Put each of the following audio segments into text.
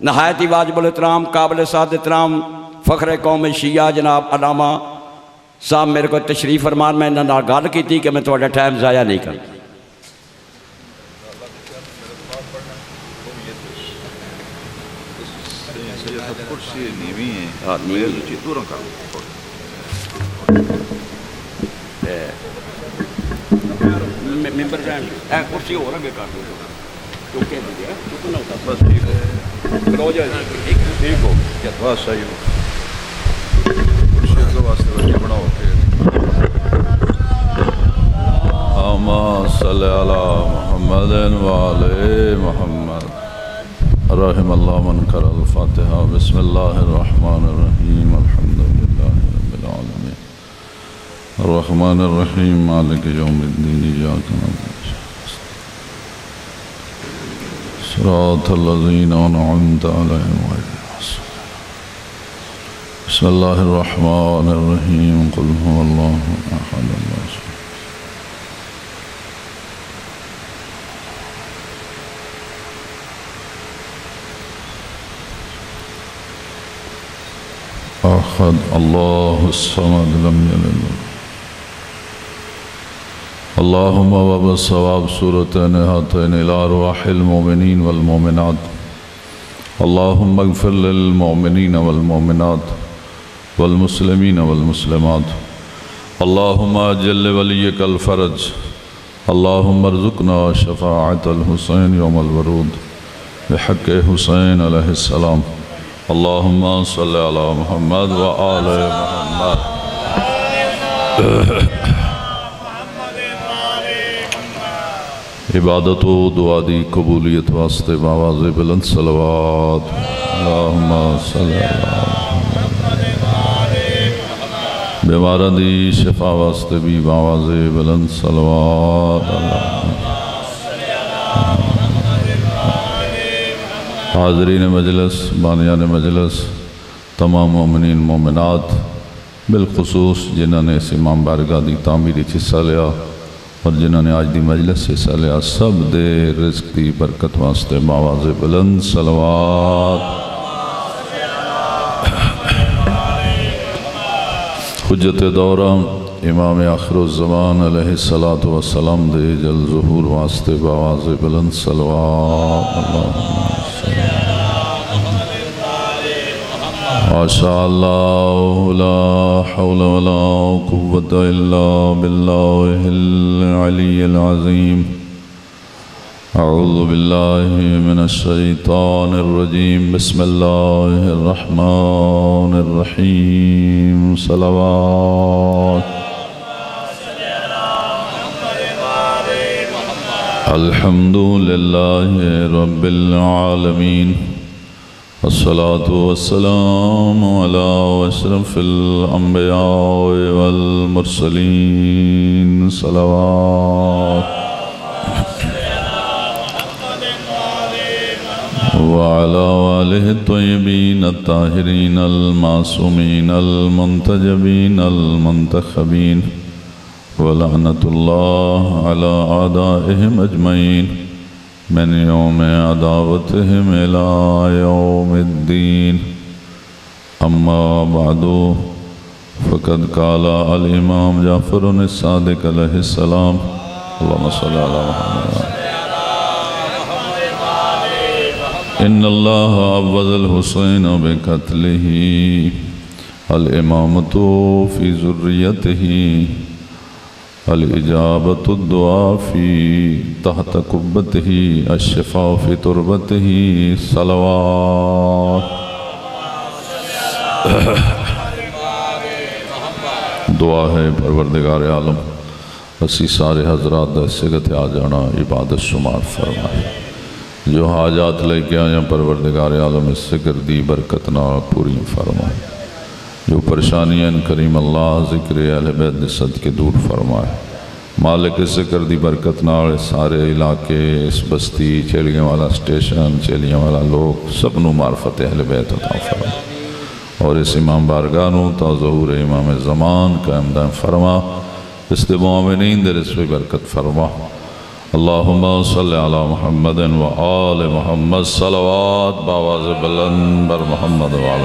نہایت ہی واجب الاحترام قابل سعادت احترام فخر قوم شیعہ جناب علامہ صاحب میرے کو تشریف فرمان، میں انہوں نے گل کی تھی کہ میں تھوڑا ٹائم ضائع نہیں کرتا۔ ممبر جائیں کرسی ہو رہا کر دو چوکے دیا چکنا ہوتا بس ٹھیک ہے کرو جائے ٹھیک ہو بس صحیح ہو کرسی کے واسطے وجہ بناؤ اللہم صلی علی محمد وعلی محمد رحم اللہ من کر الفاتحہ بسم اللہ الرحمن الرحیم الحمدللہ رب العالمین الرحمن الرحیم مالک یوم الدین ایاک نعبد صراط الذین انعمت علیہم غیر المغضوب بسم اللہ الرحمن الرحیم قل هو اللہ احد اللہ الصمد احد اللہ الصمد لم یلد اللہم وب ثواب سورتین ہاتین الى ارواح المؤمنین والمؤمنات اللہم اغفر للمؤمنین والمؤمنات والمسلمین والمسلمات اللہم اجل ولیک الفرج اللہم ارزقنا شفاعت الحسین یوم الورود بحق حسین علیہ السلام اللہم صلی علی محمد وآل محمد عبادت و دعا دی قبولیت واسطے باواز بلند صلوات اللہم صلی اللہ بیماران دی شفا واسطے بھی باواز بلند صلوات حاضرین مجلس بانیان مجلس تمام مومنین مومنات بالخصوص جنہوں نے اس امام بارگاہ دی تعمیری حصہ لیا اور جنہوں نے آج دی مجلس سے حصہ لیا سب دے رزق دی برکت واسطے باواز بلند صلوات حجت دورہ امام آخر الزمان علیہ السلام دے جل ظہور واسطے باواز بلند صلوات ماشاء اللہ لا حول ولا قوة الا باللہ العلی العظیم اعوذ باللہ من الشیطان الرجیم بسم اللہ الرحمن الرحیم صلوات الحمدللہ رب العالمین والصلاة والسلام على أشرف الأنبياء والمرسلين صلوات وعلى آله الطيبين الطاهرين المعصومين المنتجبين المنتخبين ولعنة الله على أعدائهم أجمعين من يوم عداوتهم إلى يوم الدين أما بعد فقد قال الإمام جعفر الصادق عليه السلام اللهم صل على محمد إن الله عوض الحسين بقتله الإمامة في ذريته الإجابة الدعاء في تحت قبته الشفاء في تربته صلوات دعا ہے پروردگار عالم اسی سارے حضرات دا سگت آ جانا عبادت شمار فرمائے جو حاجات لے کے آیا پروردگار عالم اس سگر دی برکتنا پوری فرمائے جو پریشانیاں کریم اللہ ذکر اہل بیت صدقے دور فرمائے مالک ذکر دی برکت نال سارے علاقے اس بستی چیلیاں والا سٹیشن چیلیاں والا لوگ سب نو معرفت اہل بیت عطا فرما اور اس امام بارگاہ نو تا ظہور امام زمان قائم دائم فرما اس دے مومنین در اس پہ برکت فرما اللہم صلی علی محمد و آل محمد صلوات باواز بلند بر محمد و آل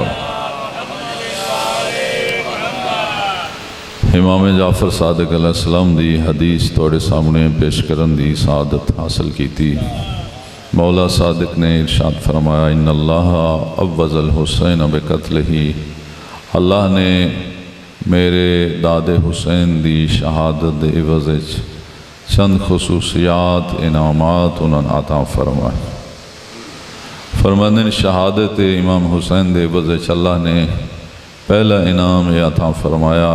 امام جعفر صادق علیہ السلام دی حدیث توڑے سامنے پیش کرن دی سعادت حاصل کی تھی۔ مولا صادق نے ارشاد فرمایا ان اللہ عوض الحسین بقتلہ، اللہ نے میرے داد حسین دی شہادت دے عوض چند خصوصیات انعامات انہوں عطا فرمائے۔ فرماندن شہادت امام حسین دے عوض اللہ نے پہلا انعام یہ عطا فرمایا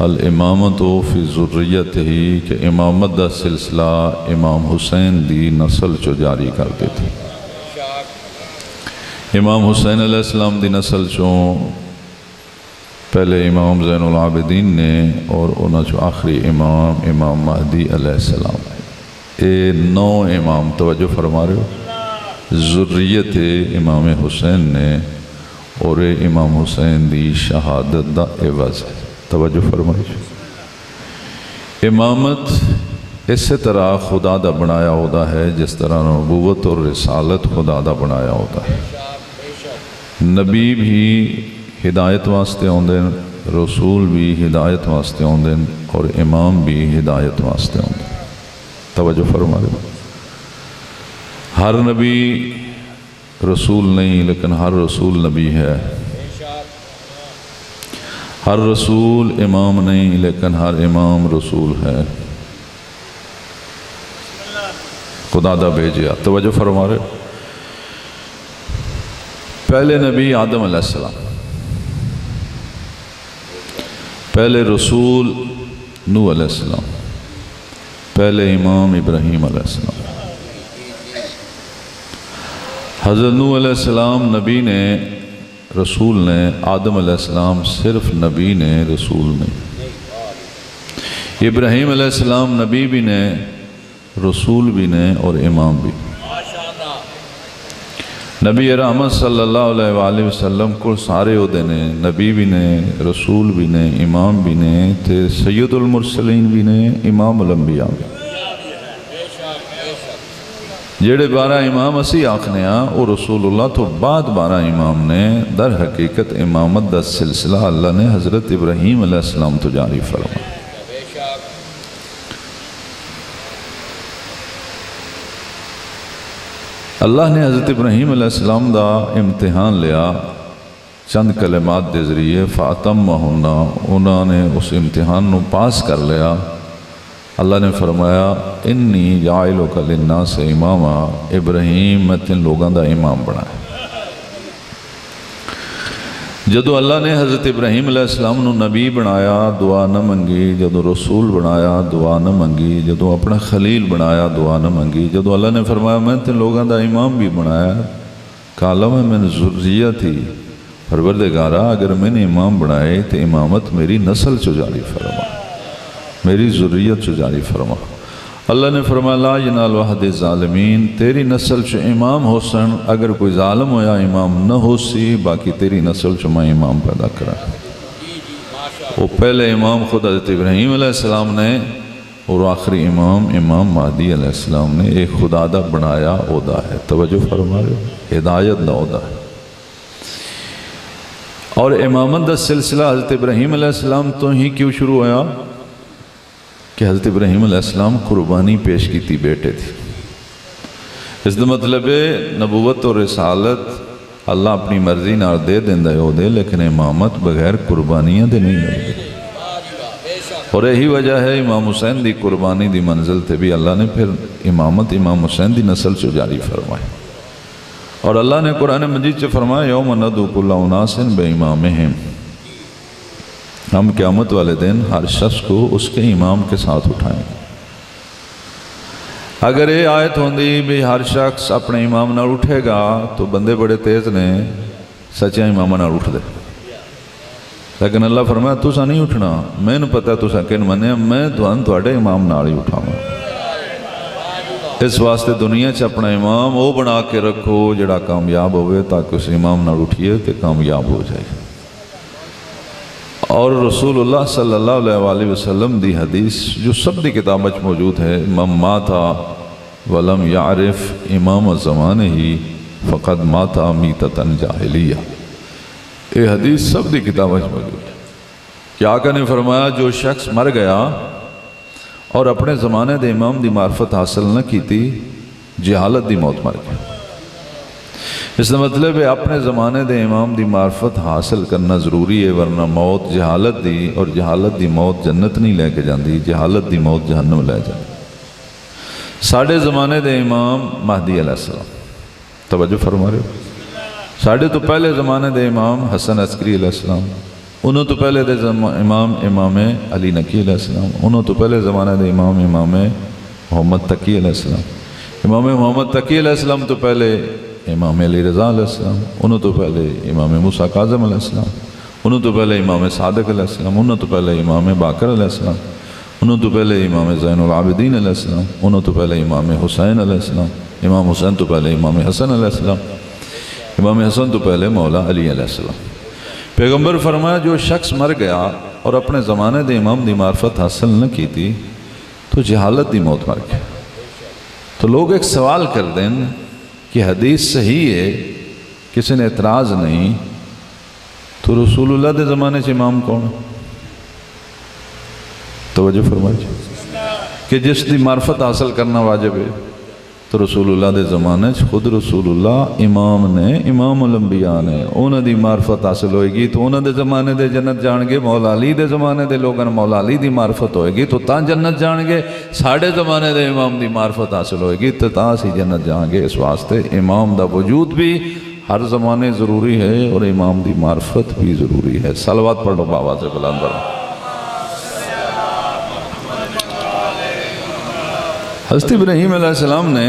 الامامت فی ذریت ہی، کہ امامت دا سلسلہ امام حسین دی نسل چو جاری کر دیتی۔ امام حسین علیہ السلام دی نسل چو پہلے امام زین العابدین نے اور انہاں چو آخری امام مہدی علیہ السلام، اے 9 امام توجہ فرما رہے ہو، ذریت امام حسین نے اور امام حسین دی شہادت دا عوض ہے، توجہ فرمائیے۔ امامت اسی طرح خدا دا بنایا ہوتا ہے جس طرح نبوت اور رسالت خدا دا بنایا ہوتا ہے۔ نبی بھی ہدایت واسطے ہوندے، رسول بھی ہدایت واسطے ہوندے اور امام بھی ہدایت واسطے ہوندے، توجہ فرما رہے۔ ہر نبی رسول نہیں لیکن ہر رسول نبی ہے، ہر رسول امام نہیں لیکن ہر امام رسول ہے، خدا دا بھیجیا، توجہ فرما رہے۔ پہلے نبی آدم علیہ السلام، پہلے رسول نوح علیہ السلام، پہلے امام ابراہیم علیہ السلام۔ حضرت نوح علیہ السلام نبی نے، رسول نے، آدم علیہ السلام صرف نبی نے، رسول نہیں۔ ابراہیم علیہ السلام نبی بھی نے، رسول بھی نے اور امام بھی۔ نبی رحمت صلی اللہ علیہ وآلہ وسلم کو سارے عہدے نے، نبی بھی نے، رسول بھی نے، امام بھی نے، تے سید المرسلین بھی نے، امام الانبیاء بھی۔ جڑے 12 امام اسی آکھنے ہاں وہ رسول اللہ تو بعد 12 امام نے، در حقیقت امامت دا سلسلہ اللہ نے حضرت ابراہیم علیہ السلام تو جاری فرمایا۔ اللہ نے حضرت ابراہیم علیہ السلام دا امتحان لیا چند کلمات دے ذریعے، فَأَتَمَّهُنَّ، انہوں نے اس امتحان نو پاس کر لیا۔ اللہ نے فرمایا انی جاعلک للناس اماما، ابراہیم میں تن لوگاں دا امام بنایا۔ جدو اللہ نے حضرت ابراہیم علیہ السلام نو نبی بنایا دعا نہ منگی، جدو رسول بنایا دعا نہ منگی، جدو اپنا خلیل بنایا دعا نہ منگی، جدو اللہ نے فرمایا میں تن لوگاں دا امام بھی بنایا، کالا میں ذریت ہی، پروردگارہ اگر میں نے امام بنائے تو امامت میری نسل چو جاری فرما، میری ذریت چو جاری فرما۔ اللہ نے فرمایا لا ینال وحد الظالمین، تیری نسل چو امام حسن، اگر کوئی ظالم ہویا امام نہ ہو سی، باقی تیری نسل چو میں امام پیدا کرا۔ وہ پہلے امام خود حضرت ابراہیم علیہ السلام نے اور آخری امام مہدی علیہ السلام نے، ایک خدا دا بنایا عہدہ ہے، توجہ فرما رہے ہو، ہدایت دا عہدہ ہے۔ اور امامت دا سلسلہ حضرت ابراہیم علیہ السلام تو ہی کیوں شروع ہویا کہ حضرت ابراہیم علیہ السلام قربانی پیش کی تھی بیٹے تھی۔ اس دا مطلب ہے نبوت اور رسالت اللہ اپنی مرضی نال دے دیندہ ہو دے، لیکن امامت بغیر قربانیاں دے نہیں ملے۔ اور یہی وجہ ہے امام حسین دی قربانی دی منزل تے بھی اللہ نے پھر امامت امام حسین دی نسل چو جاری فرمائی۔ اور اللہ نے قرآن مجید سے فرمایا یوم ندعو کل اناس بامامہم، ہم قیامت والے دن ہر شخص کو اس کے امام کے ساتھ اٹھائیں گے۔ اگر یہ آیت ہوندی بھی ہر شخص اپنے امام نہ اٹھے گا تو بندے بڑے تیز نے سچے امام نہ اٹھ دے، لیکن اللہ فرمایا تسا نہیں اٹھنا، میں نے پتا تسا کن منیا، میں تھوڑے امام نال ہی اٹھاؤں گا۔ اس واسطے دنیا چ اپنا امام وہ بنا کے رکھو جڑا کامیاب ہوئے، تاکہ اس امام نال اٹھیے تو کامیاب ہو جائے۔ اور رسول اللہ صلی اللہ علیہ وآلہ وسلم دی حدیث جو سب دی کتاب موجود ہے، من ماتا ولم یعرف امام زمانے ہی فقد ماتا میتتن جاہلیہ، یہ حدیث سب دی کتاب موجود ہے کہ آقا نے فرمایا جو شخص مر گیا اور اپنے زمانے دے امام دی معرفت حاصل نہ کی تھی، جہالت دی موت مر گیا۔ اس کا مطلب ہے اپنے زمانے دے امام دی معرفت حاصل کرنا ضروری ہے، ورنہ موت جہالت دی، اور جہالت دی موت جنت نہیں لے کے جاندی، جہالت دی موت جہنم لے جاندی۔ ساڑھے زمانے دے امام مہدی علیہ السلام، توجہ فرما رہے ہو، ساڑھے تو پہلے زمانے دے امام حسن عسکری علیہ السلام، انہوں تو پہلے دے امام علی نقی علیہ السلام، انہوں تو پہلے زمانے دے امام محمد تقی علیہ السلام، امام محمد تقی علیہ السلام تو پہلے امام علی رضا علیہ السلام، انہوں تو پہلے امام موسیٰ کاظم علیہ السلام، انہوں تو پہلے امام صادق علیہ السلام، انہوں تو پہلے امام باقر علیہ السلام، انہوں تو پہلے امام زین العابدین علیہ السلام، انہوں تو پہلے امام حسین علیہ السلام، امام حسین تو پہلے امام حسن علیہ السلام، امام حسن تو پہلے مولا علی علیہ السلام۔ پیغمبر فرمایا جو شخص مر گیا اور اپنے زمانے دے امام دی معرفت حاصل نہ کی تھی تو جہالت دی موت مر گیا۔ تو لوگ ایک سوال کر دیں کہ حدیث صحیح ہے، کسی نے اعتراض نہیں، تو رسول اللہ دے زمانے سے امام کون؟ توجہ فرمائیے کہ جس دی معرفت حاصل کرنا واجب ہے، تو رسول اللہ دے زمانے خود رسول اللہ امام نے، امام الانبیاء نے، انہوں دی معرفت حاصل ہوئے گی تو انہوں دے زمانے دے جنت جان گے، مولا علی دے زمانے دے لوگاں مولا علی دی معرفت ہوئے گی تو تاں جنت جان گے، ساڑھے زمانے دے امام دی معرفت حاصل ہوئے گی تو تاں سی جنت جان گے۔ اس واسطے امام دا وجود بھی ہر زمانے ضروری ہے اور امام دی معرفت بھی ضروری ہے۔ صلوات پڑھ لو بابا سے بلند کرو۔ حضرت ابراہیم علیہ السلام نے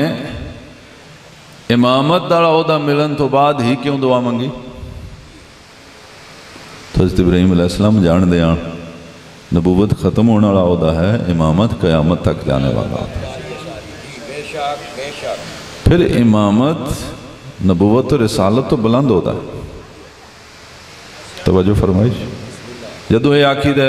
امامت دا عہدہ ملن تو بعد ہی کیوں دعا منگی؟ تو حضرت ابراہیم علیہ السلام جان دیا نبوت ختم ہونے والا عہدہ ہے، امامت قیامت تک جانے والا ہے۔ پھر امامت نبوت و رسالت تو بلند ہوتا ہے، توجہ فرمائیے۔ جدو یہ عقیدہ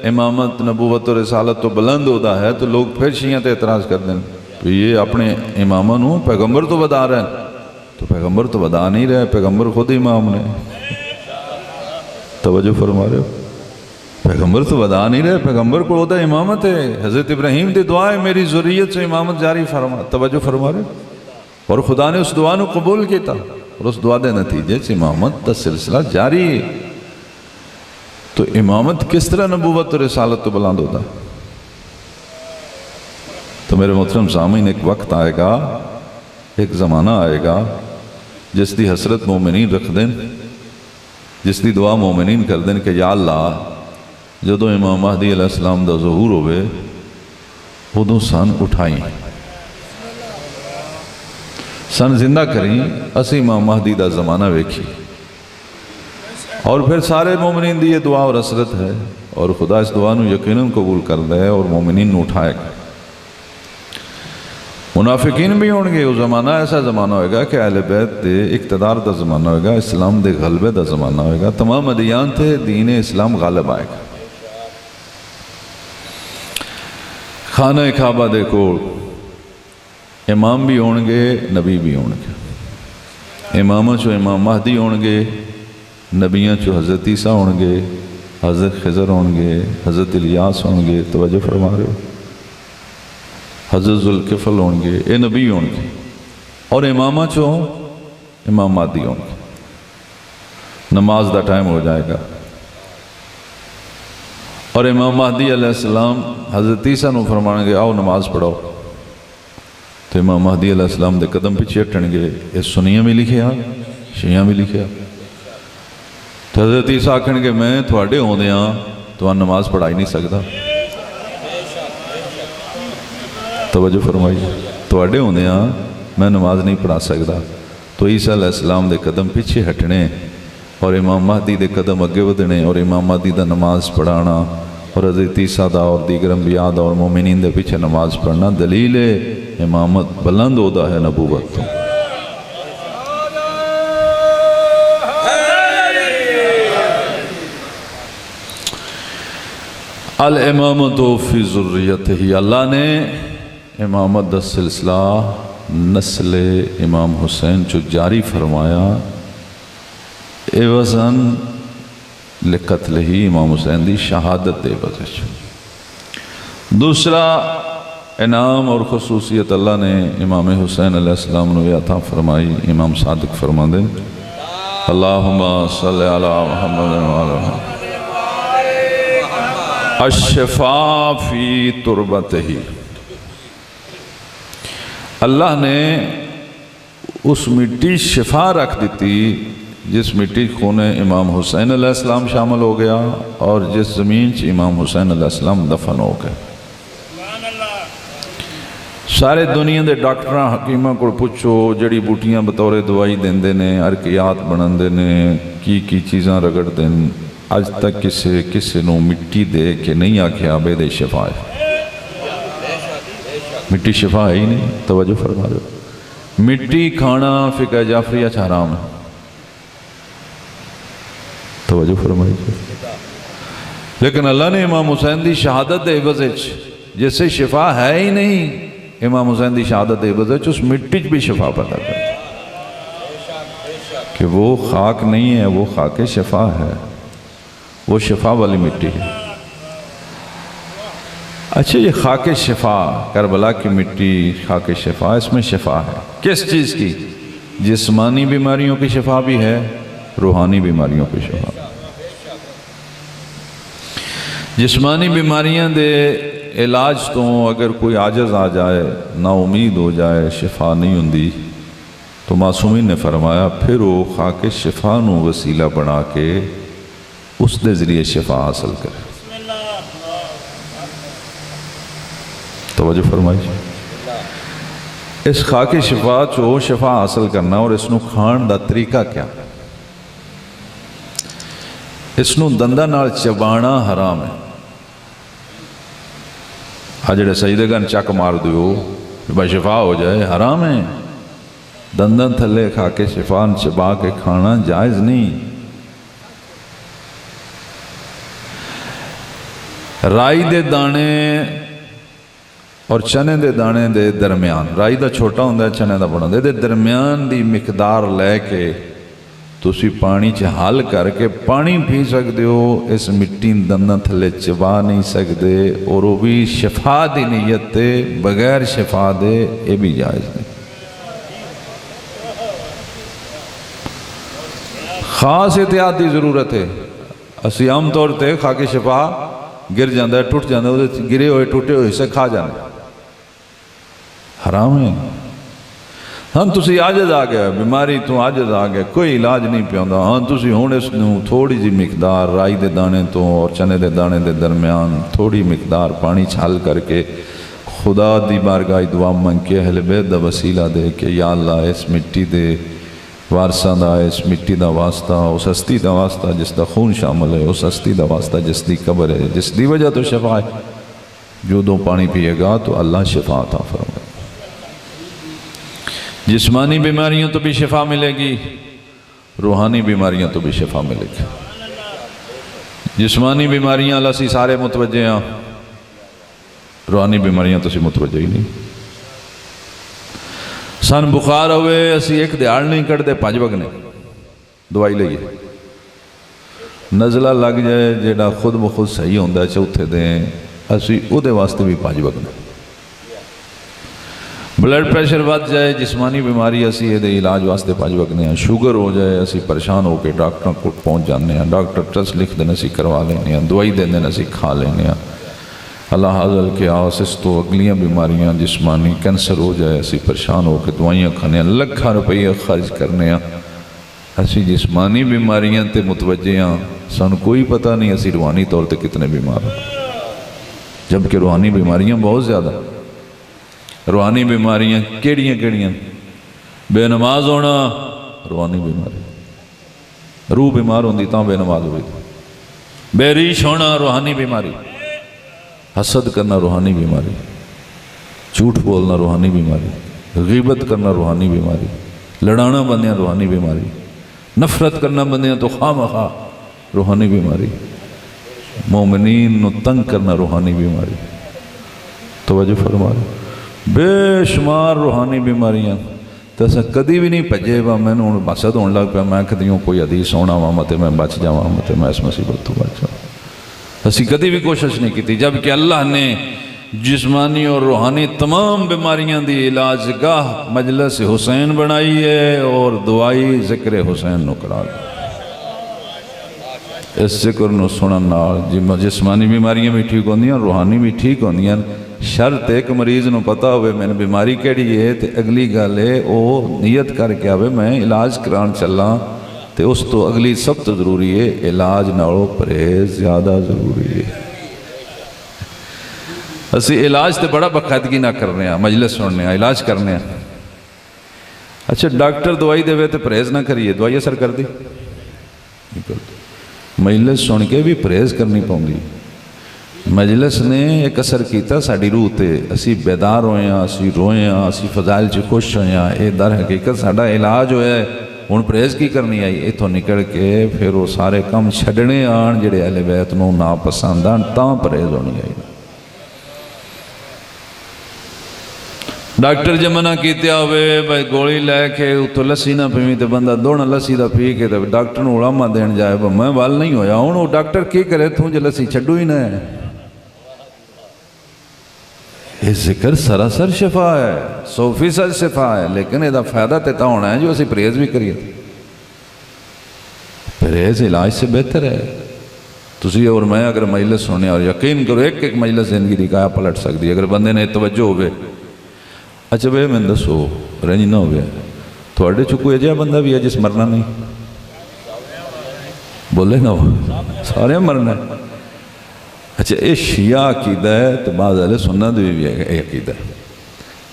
امامت نبوت و رسالت تو بلند ہوتا ہے تو لوگ پھر شیعہ تے اعتراض کر دیں کہ یہ اپنے اماموں نو پیغمبر تو بدا رہے ہیں، تو پیغمبر تو بدا نہیں رہے، پیغمبر خود امام نے، توجہ فرما رہے ہو، پیغمبر تو بدا نہیں رہے، پیغمبر کو عہدہ امامت ہے۔ حضرت ابراہیم دی دعا ہے میری ذریت سے امامت جاری فرما، توجہ فرما رہے ہو، اور خدا نے اس دعا نو قبول کیتا اور اس دعا دے نتیجے سے امامت دا سلسلہ جاری ہے۔ تو امامت کس طرح نبوت و رسالت تو بلند ہوتا ہے؟ تو میرے محترم سامعین، ایک وقت آئے گا، ایک زمانہ آئے گا جس دی حسرت مومنین رکھ دیں، جس دی دعا مومنین کر دیں کہ یا اللہ جدو امام مہدی علیہ السلام دا ظہور ہوئے ادو سن اٹھائیں، سن زندہ کریں، اسی امام مہدی دا زمانہ ویکھی، اور پھر سارے مومنین دی یہ دعا اور حسرت ہے، اور خدا اس دعا نو یقیناً قبول کر دے اور مومنین نو اٹھائے گا۔ منافقین بھی ہوں گے، وہ زمانہ ایسا زمانہ ہوئے گا کہ اہل بیت دے اقتدار دا زمانہ ہوئے گا، اسلام دے غلبے دا زمانہ ہوئے گا، تمام ادیان تھے، دین اسلام غالب آئے گا۔ خانہ کعبہ دے کول امام بھی ہوں گے، نبی بھی ہوں گے، امامہ چو امام مہدی ہوں گے، نبیاں چو حضرت عیسیٰ ہوں گے، حضرت خضر ہوں گے، حضرت الیاس ہوں گے، توجہ فرما رہے ہو، حضرت ذوالکفل ہوں گے، اے نبی ہوں گے، اور امامہ چو امام مہدی ہوں گے۔ نماز دا ٹائم ہو جائے گا اور امام مہدی علیہ السلام حضرت عیسیٰ نو فرمائیں گے آؤ نماز پڑھو، تو امام مہدی علیہ السلام دے قدم پیچھے ہٹن گے۔ اس سنیہ میں لکھیا، شیعہ میں لکھیا، تو حضرت عیسیٰ آکھن گے میں تھوڑے ہوندے ہاں تو نماز پڑھائی نہیں سکتا، توجہ فرمائیے، تھوڑے ہوندے ہاں میں نماز نہیں پڑھا سکتا۔ تو عیسیٰ علیہ السلام دے قدم پیچھے ہٹنے اور امام مہدی دے قدم اگے ودنے اور امام مہدی دا نماز پڑھانا اور حضرت عیسیٰ دا اور دیگر انبیاء دا اور مومنین دے پیچھے نماز پڑھنا دلیل امامت بلند ہوتا ہے نبوت تو۔ الامامت فی ذریتہ، اللہ نے امامت دا سلسلہ نسل امام حسین چو جاری فرمایا ایوزن لقتل ہی امام حسین دی شہادت دے وجہ۔ دوسرا انعام اور خصوصیت اللہ نے امام حسین علیہ السلام نے عطا فرمائی، امام صادق فرما دیں اللہم صلی علی محمد وعلی محمد، الشفاء فی تربتہ، اللہ نے اس مٹی شفا رکھ دیتی جس مٹی خون امام حسین علیہ السلام شامل ہو گیا اور جس زمین چ امام حسین علیہ السلام دفن ہو گئے۔ سارے دنیا دے ڈاکٹراں حکیماں کو پوچھو جڑی بوٹیاں بطور دوائی دیندے نے، ارکیات بناندے نے، کی چیزاں رگڑ دیں، آج تک کسے نو مٹی دے کے نہیں آکھیا بے دے شفا ہے۔ مٹی شفا ہے ہی نہیں، توجہ فرما دو۔ مٹی کھانا فقہ جعفریہ چھ حرام ہے، توجہ فرمائی۔ لیکن اللہ نے امام حسین دی شہادت دے عوض جیسے شفا ہے ہی نہیں، امام حسین دی شہادت دے عوض اس مٹی بھی شفا پیدا کر کہ وہ خاک نہیں ہے، وہ خاک شفا ہے، وہ شفا والی مٹی ہے۔ اچھا یہ خاک شفا، کربلا کی مٹی خاک شفا، اس میں شفا ہے کس چیز کی؟ جسمانی بیماریوں کی شفا بھی ہے، روحانی بیماریوں کی شفا۔ جسمانی بیماریاں دے علاج تو اگر کوئی عاجز آ جائے، نا امید ہو جائے، شفا نہیں ہوندی، تو معصومین نے فرمایا پھر وہ خاک شفا نو وسیلہ بنا کے اس دے ذریعے شفا حاصل کرے۔ توجہ فرمائی۔ اس خاک شفا چو شفا حاصل کرنا اور اس نو کھان دا طریقہ کیا؟ اس نو دندہ نال چبانا حرام ہے۔ جڑے سجدے گن چک مار دیو بھائی شفا ہو جائے، حرام ہے۔ دندن تھلے کھا کے شفا چبا کے کھانا جائز نہیں۔ رائی دے دانے اور چنے دے دانے دے درمیان، رائی دا چھوٹا ہوندہ ہے، چنے دا بڑا ہوندہ ہے، دے درمیان دی مقدار لے کے تُسی پانی چ حل کر کے پانی پی سکتے ہو، اس مٹی دنداں تھلے چبا نہیں سکتے، اور وہ بھی شفا دی نیت تے، بغیر شفا دے یہ بھی جائز نہیں۔ خاص احتیاط دی ضرورت ہے۔ اسی عام طور تے خاک شفا گر جاندہ ہے، ٹوٹ جاندہ ہے، گرے ہوئے ٹوٹے ہوئے سے کھا جاندہ ہے، حرام ہے۔ ہاں تسی عاجز آ گیا، بیماری تو عاجز آ گیا، کوئی علاج نہیں پیوندا، ہاں تسی ہون اس نو تھوڑی جی مقدار رائی دے دانے تو اور چنے دے دانے دے درمیان تھوڑی مقدار پانی چھال کر کے خدا دی بارگاہ دعا منگ کے اہل بیت دا وسیلہ دے کہ یا اللہ اس مٹی دے وارثاں دا، اس مٹی دا واسطہ، اس ہستی دا واسطہ جس دا خون شامل ہے، اس ہستی دا واسطہ جس دی قبر ہے، جس دی وجہ تو شفا ہے، جو دو پانی پیے گا تو اللہ شفا عطا فرمائے۔ جسمانی بیماریوں تو بھی شفا ملے گی، روحانی بیماریاں تو بھی شفا ملے گی۔ جسمانی بیماریاں اللہ سی سارے متوجہ ہیں، روحانی بیماریاں تو سی متوجہ ہی نہیں۔ سن بخار ہوئے اسی ایک دیاڑ نہیں کر دے 5 وگنے دوائی لئیے، نزلہ لگ جائے جیڑا خود بخود صحیح ہوندہ ہے چوتھے دیں، اسی او دے واسطے بھی 5 وگنے۔ بلڈ پریشر بات جائے، جسمانی بیماری اسی یہ دے علاج واسطے 5 وگنے ہیں، شوگر ہو جائے اسی پریشان ہو کے ڈاکٹر کو پہنچ جانے ہیں، ڈاکٹر ٹیسٹ لکھ دینے اسی کروا لینے ہیں، دوائی دینے اسی کھا لینے ہیں۔ اللہ حاضر کے آسس تو اگلیاں بیماریاں جسمانی کینسر ہو جائے اسی پریشان ہو کے دوائیاں کھانے ہیں، لکھاں روپیہ خرچ کرنے ہیں، اسی جسمانی بیماریاں تے متوجہ ہیں، سن کوئی پتہ نہیں اسی روحانی طور تے کتنے بیمار ہیں، جبکہ روحانی بیماریاں بہت زیادہ۔ روحانی بیماریاں کیڑیاں بے نماز ہونا روحانی بیماری، روح بیمار ہوندی تاں بے نماز ہوئی، بے ریش ہونا روحانی بیماری، حسد کرنا روحانی بیماری، جھوٹ بولنا روحانی بیماری، غیبت کرنا روحانی بیماری، لڑانا بندیاں روحانی بیماری، نفرت کرنا بندیاں تو خواہ مخواہ روحانی بیماری، مومنین نو تنگ کرنا روحانی بیماری، توجہ فرما، بے شمار روحانی بیماریاں تو اصا کدی بھی نہیں بھجے وا میں مقصد ہونے لگ پیا میں کدیوں کوئی حدیث سونا وا مت میں بچ جاواں مت میں اس مصیبت تو بچ جاواں، اسی کدی بھی کوشش نہیں کی، جبکہ اللہ نے جسمانی اور روحانی تمام بیماریاں دی علاج گاہ مجلس حسین بنائی ہے اور دعائی ذکر حسین نو کرا دی۔ اس ذکر نو سنن نال جسمانی بیماریاں بھی ٹھیک ہوندیاں، روحانی بھی ٹھیک ہوندیاں۔ شرط ایک مریض نو پتا ہوئے میں نے بیماری کیڑی ہے تے اگلی گل ہے او نیت کر کے آوے میں علاج کران چلاں، تے اس تو اگلی سب تو ضروری ہے علاج نالو پرہیز زیادہ ضروری ہے۔ اسی علاج تے بڑا باقاعدگی نہ کرنے ہیں، مجلس سننے ہیں، علاج کرنے ہیں۔ اچھا ڈاکٹر دوائی دے وے تے پرہیز نہ کریے، دوائی اثر کر دی؟ مجلس سن کے بھی پرہیز کرنی پاؤں گی۔ مجلس نے ایک اثر کیتا ساڑی روح تے، اسی بیدار ہوئے ہیں، اسی روئے ہیں، اسی فضائل چی خوش ہوئے ہیں، اے در حقیقت ساڑا علاج ہویا ہے۔ ان پرہیز کی کرنی آئی ایتھوں نکل کے پھر وہ سارے کم چھڑنے آن جڑے اہل بیت نو ناپسند آن تاں پرہیز ہونی آئی۔ ڈاکٹر جے منع کیتے ہوئے بھائی گولی لے کے اتو لسی نہ پیویں تے بندہ دوڑا لسی دا پی کے تے ڈاکٹر نو علامہ دین جائے میں وال نہیں ہویا ہوں وہ ڈاکٹر کی کرے تھوں جے لسی چھڑو ہی نہ ہے۔ یہ ذکر سراسر شفا ہے، 100% شفا ہے، لیکن یہ دا فائدہ تیتا ہونا ہے جو اسی پرہیز بھی کریے۔ پرہیز علاج سے بہتر ہے۔ تسی اور میں اگر مجلس سننے اور یقین کرو ایک ایک مجلس زندگی دی کایا پلٹ سکتی اگر بندے نے توجہ ہوئے۔ اچھا بھئی میں دسو رنج نہ ہوئے تو اڈے چکو ہے جا بندہ بھی ہے جس مرنا نہیں بولے نہ ہو سارے مرنا ہے۔ اچھا اے شیعہ عقیدہ ہے تو بعض اہل سنت بھی ہے عقیدہ ہے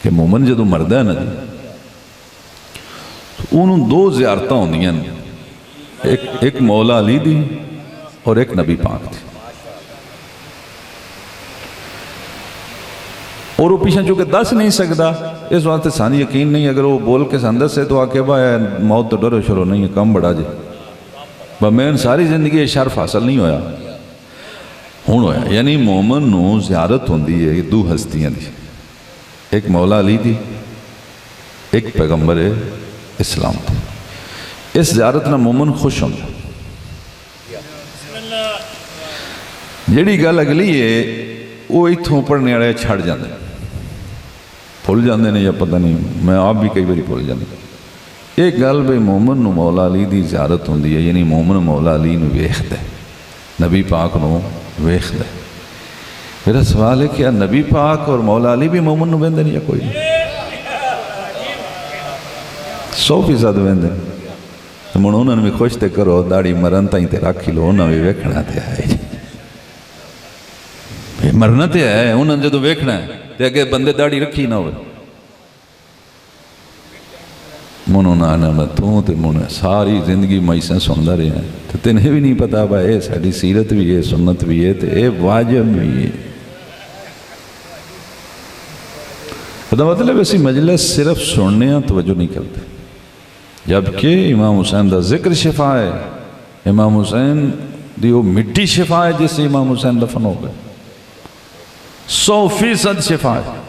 کہ مومن جدو مردہ ہے نا جی تو انہوں دو زیارتہ ہوندیاں ایک مولا علی دی اور ایک نبی پاک تھی اور وہ پیچھے چونکہ دس نہیں سکتا اس واسطے سانی یقین نہیں اگر وہ بول کے سندس سے تو آکے بھائی موت تو ڈرو شروع نہیں ہے کم بڑا جی میں ساری زندگی شرف حاصل نہیں ہویا ہون ہویا یعنی مومن نو زیارت ہوندی ہے دو ہستیاں دی ایک مولا علی دی ایک پیغمبر اسلام دی اس زیارت نہ مومن خوش ہوندہ جیڑی گل اگلی ہے وہ ایتھوں پڑھنے والے چھڑ جاندے پھول جاندے نے یا پتہ نہیں میں آپ بھی کئی باری پھول جاندے ایک گل بھئی مومن نو مولا علی دی زیارت ہوندی ہے یعنی مومن مولا علی نو ویکھدا ہے نبی پاک نو ویکھدا ہے میرا سوال ہے کیا نبی پاک اور مولا علی بھی مومن نو ویندے نہیں یا کوئی 100% ویندے تو من انہوں نے بھی خوش تے کرو داڑی مرن تائیں تے رکھی لو انہوں نے بھی ویکھنا تے آئے مرنا تے ہے انہوں نے جدو ویکھنا ہے تے اگر بندے داڑی رکھی نہ ہوئے منوں نہ آنا میں تو تے منوں ساری زندگی مائسیں سندہ رہے ہیں تے تنہیں بھی نہیں پتا بھائی اے ساڑی سیرت بھی ہے سنت بھی ہے تے اے واجب بھی ہے خدا مطلب اسی مجلس صرف سننے ہیں توجہ نہیں کرتے جبکہ امام حسین دا ذکر شفا ہے امام حسین دیو مٹی شفا ہے جس سے امام حسین دفن ہو گئے 100% شفا ہے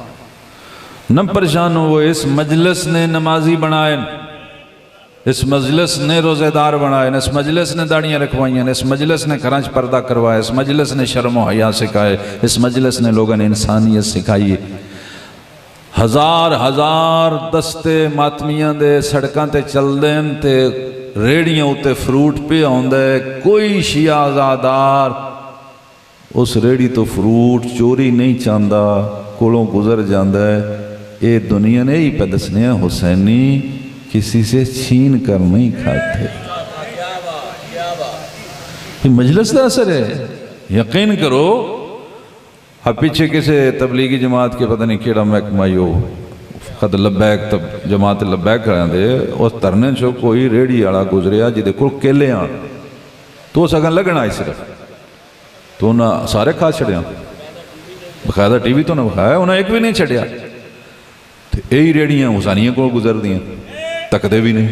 نہ پریشان ہو اس مجلس نے نمازی بنائے اس مجلس نے روزے دار بنائے اس مجلس نے داڑیاں رکھوائیں اس مجلس نے کرانچ پردہ کروائے اس مجلس نے شرم و حیا سکھائے اس مجلس نے لوگوں نے انسانیت سکھائی ہزار دستے ماتمیاں دے سڑکاں تے چل دیں تے ریڑیاں ہوتے فروٹ پہ آندے کوئی شیعہ آزادار اس ریڑی تو فروٹ چوری نہیں چاندہ کولوں گزر جاندہ ہے اے دنیا نے ہی پہ دسنے حسینی کسی سے چھین کر نہیں کھاتے یہ مجلس دا اثر ہے یقین کرو اب پیچھے کسے تبلیغی جماعت کے پتہ نہیں کیڑا محکمہ یو خط لبیک جماعت لبیک کریں دے اس ترنے چھو کوئی ریڑی آڑا گزریا جی دیکھو کیلے آن تو اس اگر لگنا ہی صرف تو انہاں سارے کھا چھڑیا بقاعدہ ٹی وی تو نہ بخایا انہاں ایک بھی نہیں چھڑیا تو یہی ریڑیاں حسانیاں کو گزر دیا تک دے بھی نہیں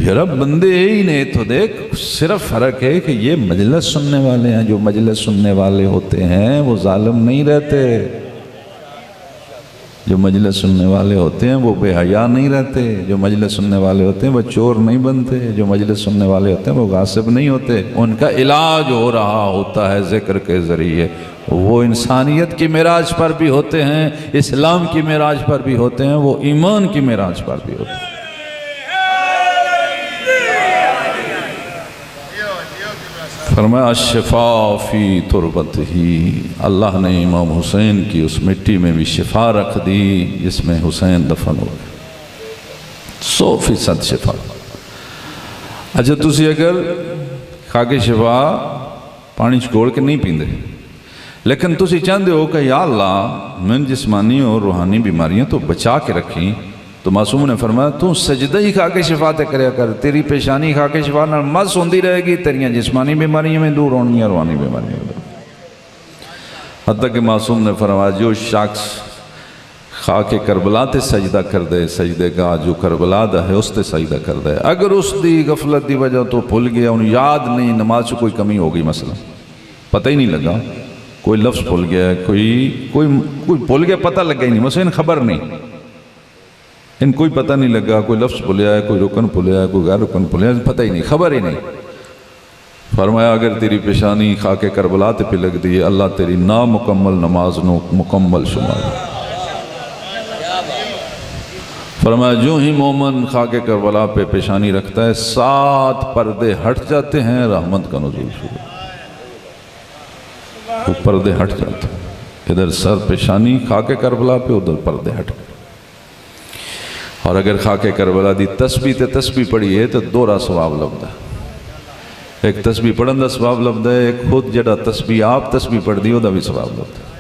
یار بندے ہی نہیں تو دیکھ، صرف فرق ہے کہ یہ مجلس سننے والے ہیں. جو مجلس سننے والے ہوتے ہیں وہ ظالم نہیں رہتے، جو مجلس سننے والے ہوتے ہیں وہ بے حیا نہیں رہتے، جو مجلس سننے والے ہوتے ہیں وہ چور نہیں بنتے، جو مجلس سننے والے ہوتے ہیں وہ غاصب نہیں ہوتے. ان کا علاج ہو رہا ہوتا ہے ذکر کے ذریعے. وہ انسانیت کی معراج پر بھی ہوتے ہیں، اسلام کی معراج پر بھی ہوتے ہیں، وہ ایمان کی معراج پر بھی ہوتے ہیں. فرمایا الشفاء فی تربت ہی، اللہ نے امام حسین کی اس مٹی میں بھی شفا رکھ دی جس میں حسین دفن ہو گئے. 100% شفا. اچھا تسی اگر خاک شفا پانی چھوڑ کے نہیں پیندے، لیکن تسی چاہتے ہو کہ یا اللہ میں جسمانی اور روحانی بیماریاں تو بچا کے رکھیں، تو معصوم نے فرمایا تو سجدہ ہی خاک شفا تے کریا کر، تیری پیشانی خاک شفا نال مس ہوندی رہے گی، تیریاں جسمانی بیماریاں میں دور ہونگیاں، روحانی بیماریاں میں دور. حتیٰ کہ معصوم نے فرمایا جو شخص خاک کربلا تے سجدہ کر دے، سجدے کا جو کربلا دا ہے اس تے سجدہ کر دے، اگر اس دی غفلت دی وجہ تو بھول گیا، انہیں یاد نہیں، نماز سے کوئی کمی ہوگی مثلا، پتہ ہی نہیں لگا، کوئی لفظ بھول گیا، کوئی بھول گیا، پتہ لگا ہی نہیں، مثلا خبر نہیں، ان کوئی پتہ نہیں لگا، کوئی لفظ بھولیا ہے، کوئی رکن بھولیا ہے، کوئی غیر رکن بھولیا ہے، پتہ ہی نہیں، خبر ہی نہیں. فرمایا اگر تیری پیشانی خاک کربلا تے پہ لگ دی، اللہ تیری نامکمل نماز نو مکمل شمار. فرمایا جو ہی مومن خاک کربلا پہ پیشانی رکھتا ہے 7 پردے ہٹ جاتے ہیں، رحمت کا نزول شروع. وہ پردے ہٹ جاتے ہیں، ادھر سر پیشانی خاک کربلا پہ، ادھر پردے ہٹ گئے. اور اگر خاک کربلا دی تسبیح تے تسبیح پڑھی ہے تو دورہ ثواب لبدا ہے. ایک تسبیح پڑھن دا ثواب لبدا ہے، ایک خود جڑا تسبیح آپ تسبیح پڑھ دی دا بھی ثواب لبدا ہے.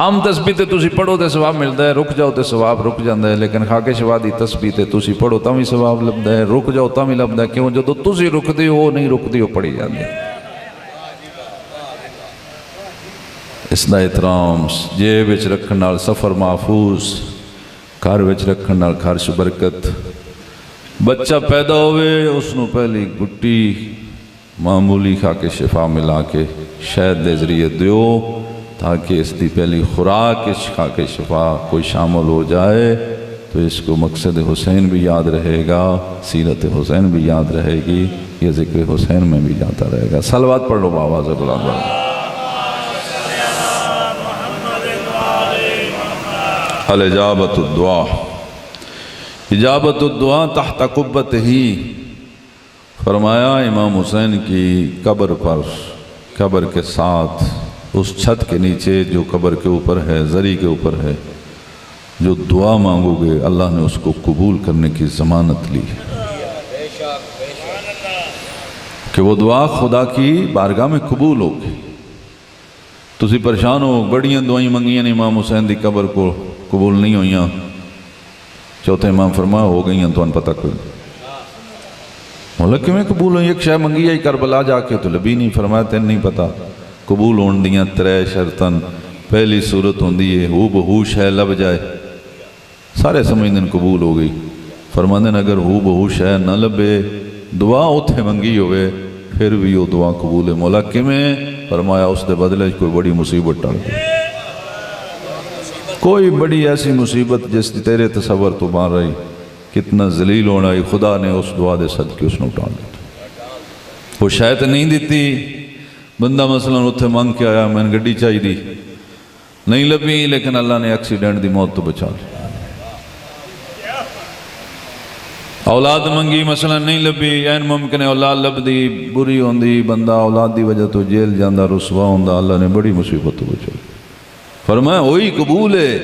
عام تسبیح تے تسی پڑھو تے ثواب ملتا ہے، رک جاؤ تے ثواب رک جاندہ ہے، لیکن خاک شفا دی تسبیح تے تسی پڑھو تا بھی ثواب لبدا ہے، رک جاؤ تا بھی لبدا ہے. کیوں جو تسی رک دی ہو نہیں رک دی ہو پڑھی جاندی ہے. اس دا احترام جیب وچ رکھن نال سفر محفوظ، گھر وچ رکھن نال خرچ برکت. بچہ پیدا ہوئے اس نو پہلی گٹی معمولی خاک شفا ملا کے شہد دے ذریعے دیو، تاکہ اس دی پہلی خوراک اس خاک شفا کوئی شامل ہو جائے تو اس کو مقصد حسین بھی یاد رہے گا، سیرت حسین بھی یاد رہے گی، یہ ذکر حسین میں بھی جاتا رہے گا. صلوات پڑھ لو بآواز بلند. اجابت الدعا، اجابت الدعا تحت قبت ہی. فرمایا امام حسین کی قبر پر، قبر کے ساتھ اس چھت کے نیچے جو قبر کے اوپر ہے، زری کے اوپر ہے، جو دعا مانگو گے اللہ نے اس کو قبول کرنے کی ضمانت لی کہ وہ دعا خدا کی بارگاہ میں قبول ہوگی. تسی پریشان ہو، بڑیاں دعائیں منگیاں نے امام حسین دی قبر کو قبول نہیں ہوئیاں. چوتھے امام فرمایا ہو گئیاں تو ان پتہ کوئی مولا کیوں قبول ہوئی؟ ایک شے منگی ہے کربلا جا کے تو لبی نہیں. فرمایا تین نہیں پتہ قبول ہون دیاں 3 شرطن. پہلی صورت ہوں دی ہے ہو بہوش ہے لب جائے، سارے سمجھدن قبول ہو گئی. فرماندن اگر ہو بہوش ہے نہ لبے، دعا اتھے منگی ہوئے پھر بھی وہ دعا قبول ہے. مولا کیویں؟ فرمایا اس دے بدلے کوئی بڑی مصیبت ٹال گئی، کوئی بڑی ایسی مصیبت جس تیرے تصور تو بان رہی، کتنا ذلیل ہونا ہے، خدا نے اس دعا دے صدقے اس نے ٹال دیتا. وہ شاید نہیں دیتی. بندہ مثلا اتھے مانگ کے آیا میں نے گڈی چاہی دی، نہیں لبی، لیکن اللہ نے ایکسیڈنٹ دی موت تو بچا لی. اولاد منگی مثلا نہیں لبی، این ممکن ہے اولاد لب دی بری ہوندی، بندہ اولاد دی وجہ تو جیل جاندہ رسوا ہوندہ، اللہ نے بڑی مصیبت تو بچا لی. فرمایا وہی قبول ہے،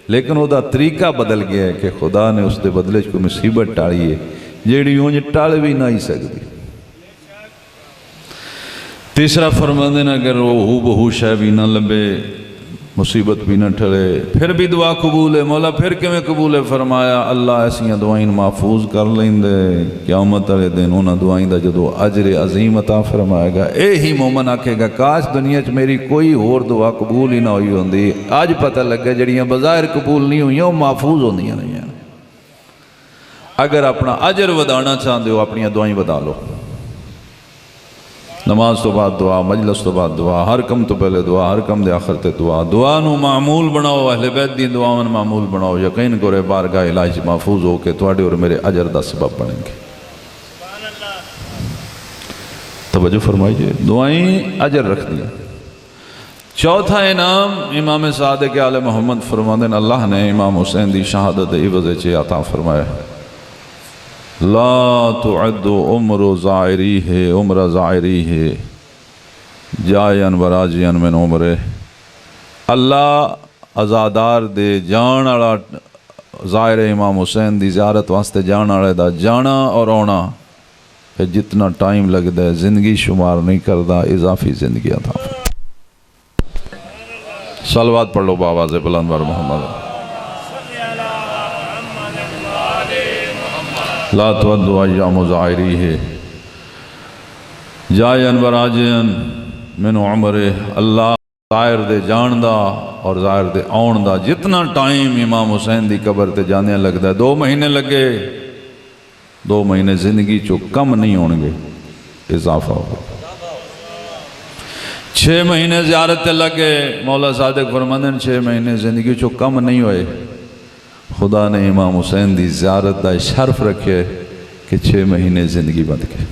لیکن وہ دا طریقہ بدل گیا ہے کہ خدا نے اس دے بدلے کوئی مصیبت ٹاڑی ہے جیڑی ہوں ٹاڑ بھی نہ ہی سکتی. تیسرا فرماندن اگر وہ ہو بہوش ہے بھی نہ لبے، مصیبت بھی نہ ٹھڑے، پھر بھی دعا قبول ہے. مولا پھر کیویں قبول ہے؟ فرمایا اللہ ایسیاں دعائیں محفوظ کر لیں دے، قیامت والے دن انہاں دعائیں دا جدو اجر عظیم عطا فرمائے گا. اے ہی مومن آکھے گا کاش دنیا چ میری کوئی اور دعا قبول ہی نہ ہوئی ہوندی. آج پتہ لگا جڑیاں بظاہر قبول نہیں ہوئیاں وہ محفوظ ہوندیاں نہیں ہیں. اگر اپنا اجر ودانا چاہتے ہو اپنی دعائیں ودا لو، نماز تو بعد دعا، مجلس تو بعد دعا، ہر کم تو پہلے دعا، ہر کم دے آخر تے دعا، دعا نو معمول بناؤ، اہل بیت دی دعاؤں معمول بناؤ، یقین کرے بارگاہ الہی محفوظ ہو کے تواڈے اور میرے اجر دا سبب بنیں گے۔ توجہ فرمائیے، دعائیں اجر رکھ دیا۔ چوتھا انعام امام صادق آل محمد فرماتے ہیں اللہ نے امام حسین دی شہادت عوض چے عطا فرمایا، لا تعد عمر زائری ہے، عمر زائری ہے جائین وراجین من عمرے، اللہ ازادار دے جان والا زائر امام حسین دی زیارت واسطے جان والے دا جانا اور آنا کہ جتنا ٹائم لگتا ہے زندگی شمار نہیں کردا، اضافی زندگی عطا فرمایا۔ صلوات پڑھ لو بآواز بلند بر محمد۔ لا تودو ایام زائری ہے جائین وراجین من عمر، اللہ زائر دے جان دا اور زائر دے آن دا جتنا ٹائم امام حسین دی قبر تے جانے لگتا ہے، 2 مہینے لگے، 2 مہینے زندگی چو کم نہیں ہونگے، اضافہ ہوگا۔ 6 مہینے زیارت تے لگے، مولا صادق فرماندے ہیں 6 مہینے زندگی چو کم نہیں ہوئے، خدا نے امام حسین دی زیارت دا شرف رکھے کہ 6 مہینے زندگی بند کے۔